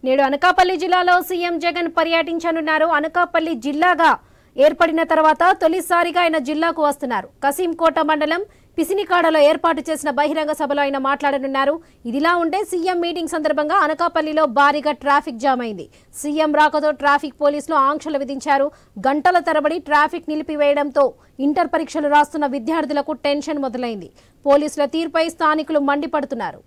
నేడు అనకాపల్లి జిల్లాలో సీఎం జగన్ పర్యటించనున్నారు. అనకాపల్లి జిల్లాగా ఏర్పడిన తర్వాత తొలిసారిగా ఆయన జిల్లాకు వస్తున్నారు. కసింకోట మండలం పిసినికాడలో ఏర్పాటు చేసిన బహిరంగ సభలో ఆయన మాట్లాడనున్నారు. ఇదిలా ఉంటే సీఎం మీటింగ్ సందర్భంగా అనకాపల్లిలో భారీగా ట్రాఫిక్ జామ్ అయింది. సీఎం రాకతో ట్రాఫిక్ పోలీసులు ఆంక్షలు విధించారు. గంటల తరబడి ట్రాఫిక్ నిలిపివేయడంతో ఇంటర్ పరీక్షలు రాస్తున్న విద్యార్థులకు టెన్షన్ మొదలైంది. పోలీసుల తీరుపై స్థానికులు మండిపడుతున్నారు.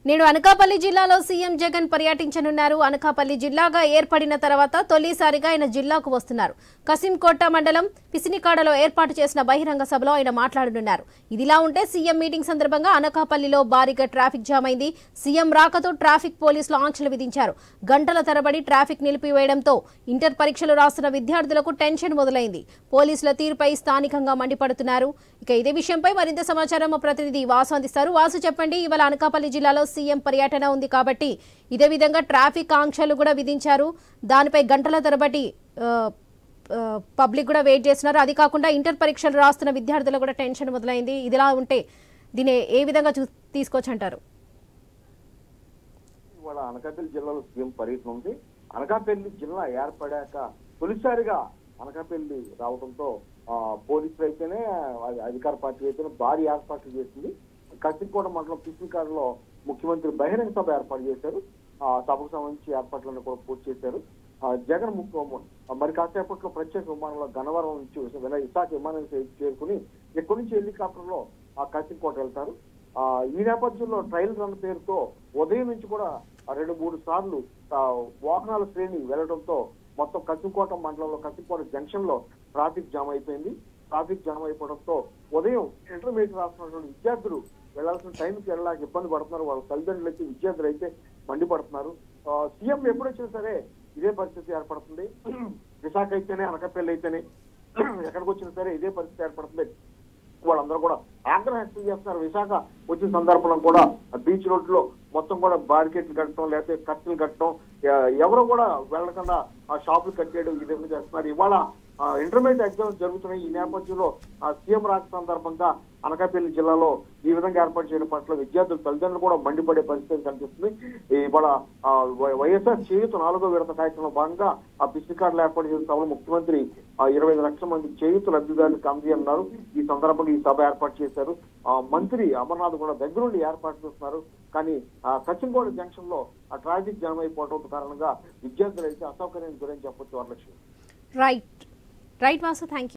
నేడు అనకాపల్లి జిల్లాలో సీఎం జగన్ పర్యటించనున్నారు. అనకాపల్లి జిల్లాగా ఏర్పడిన తర్వాత తొలిసారిగా ఆయన జిల్లాకు వస్తున్నారు. కసింకోట మండలం పిసినికాడలో ఏర్పాటు చేసిన బహిరంగ సభలో ఆయన మాట్లాడనున్నారు. ఇదిలా ఉంటే సీఎం మీటింగ్ సందర్భంగా అనకాపల్లిలో భారీగా ట్రాఫిక్ జామ్ అయింది. సీఎం రాకతో ట్రాఫిక్ పోలీసులు ఆంక్షలు విధించారు. గంటల తరబడి ట్రాఫిక్ నిలిపివేయడంతో ఇంటర్ పరీక్షలు రాస్తున్న విద్యార్థులకు టెన్షన్ మొదలైంది. పోలీసుల తీరుపై స్థానికంగా మండిపడుతున్నారు. ఇక ఇదే విషయంపై మరింత సమాచారం మా ప్రతినిధి వాసు అందిస్తారు. వాసు, చెప్పండి. ఇవాళ అనకాపల్లి జిల్లాలో సీఎం పర్యటన ఉంది కాబట్టి ఇదే విధంగా ట్రాఫిక్ ఆంక్షలు కూడా విధించారు. దానిపై గంటల తరబడి పబ్లిక్ కూడా వెయిట్ చేస్తున్నారు. అది కాకుండా ఇంటర్ పరీక్షలు రాస్తున్న విద్యార్థులకు కూడా టెన్షన్ మొదలైంది. ఇదిలా ఉంటే దీన్ని ఏ విధంగా తీసుకోవచ్చు అంటారు? ఇవాళ అనకాపల్లి జిల్లాలో సీఎం పర్యటన ఉంది. అనకాపల్లి జిల్లా ఏర్పడాక తొలిసారిగా అనకాపల్లి రావడంతో పోలీసులు అయితేనే అధికార పార్టీ అయితేనే భారీ ఏర్పాట్లు చేసింది. కసింకోట మండలం పిసినికాడలో ముఖ్యమంత్రి బహిరంగ సభ ఏర్పాటు చేశారు. సభకు సంబంధించి ఏర్పాట్లను కూడా పూర్తి చేశారు. జగన్ మరి కాసేపట్లో ప్రత్యేక విమానంలో గన్నవరం నుంచి విశాఖ విమానానికి చేరుకుని ఇక్కడి నుంచి హెలికాప్టర్ లో కసింకోట వెళ్తారు. ఈ నేపథ్యంలో ట్రయల్ రన్ పేరుతో ఉదయం నుంచి కూడా 2-3 సార్లు వాహనాల శ్రేణి వెళ్లడంతో మొత్తం కసింకోట మండలంలో కసింకోట జంక్షన్ లో ట్రాఫిక్ జామ్ అయిపోయింది. ట్రాఫిక్ జామ్ అయిపోవడంతో ఉదయం ఇంటర్మీడియట్ రాస్తున్నటువంటి విద్యార్థులు వెళ్లాల్సిన టైంకి వెళ్ళాక ఇబ్బంది పడుతున్నారు. వాళ్ళ తల్లిదండ్రులు అయితే విద్యార్థులు అయితే మండిపడుతున్నారు. సీఎం ఎప్పుడు వచ్చినా సరే ఇదే పరిస్థితి ఏర్పడుతుంది. విశాఖ అయితేనే అనకాపల్లి అయితేనే ఎక్కడికి వచ్చినా సరే ఇదే పరిస్థితి ఏర్పడుతుంది. వాళ్ళందరూ కూడా ఆగ్రహం వ్యక్తం చేస్తున్నారు. విశాఖ వచ్చిన సందర్భంలో కూడా బీచ్ రోడ్ లో మొత్తం కూడా బారికేట్లు కట్టడం, లేకపోతే కట్టలు కట్టడం, ఎవరు కూడా వెళ్లకుండా ఆ షాపులు కట్టేయడం ఈ విధంగా చేస్తున్నారు. ఇవాళ ఇంటర్మీడియట్ ఎగ్జామ్స్ జరుగుతున్నాయి. ఈ నేపథ్యంలో సీఎం రాక సందర్భంగా అనకాపల్లి జిల్లాలో ఈ విధంగా ఏర్పాటు చేయడం పట్ల విద్యార్థుల తల్లిదండ్రులు కూడా మండిపడే పరిస్థితి కనిపిస్తుంది. ఇవాళ వైఎస్ఆర్ చేయూత 4వ విడత కార్యక్రమంలో భాగంగా ఆ పిసినికాడలో ఏర్పాటు చేసిన సభలో ముఖ్యమంత్రి 25 లక్షల మంది చేయూత లబ్ధిదారులకు అందజేయనున్నారు. ఈ సందర్భంగా ఈ సభ ఏర్పాటు చేశారు. మంత్రి అమర్నాథ్ కూడా దగ్గరుండి ఏర్పాటు చేస్తున్నారు. కానీ కసింకోట జంక్షన్ లో ఆ ట్రాఫిక్ జామ్ అయిపోవడం కారణంగా విద్యార్థులు అయితే అసౌకర్యానికి గురని చెప్పొచ్చు. Varalakshmi. Right Vasu, thank you.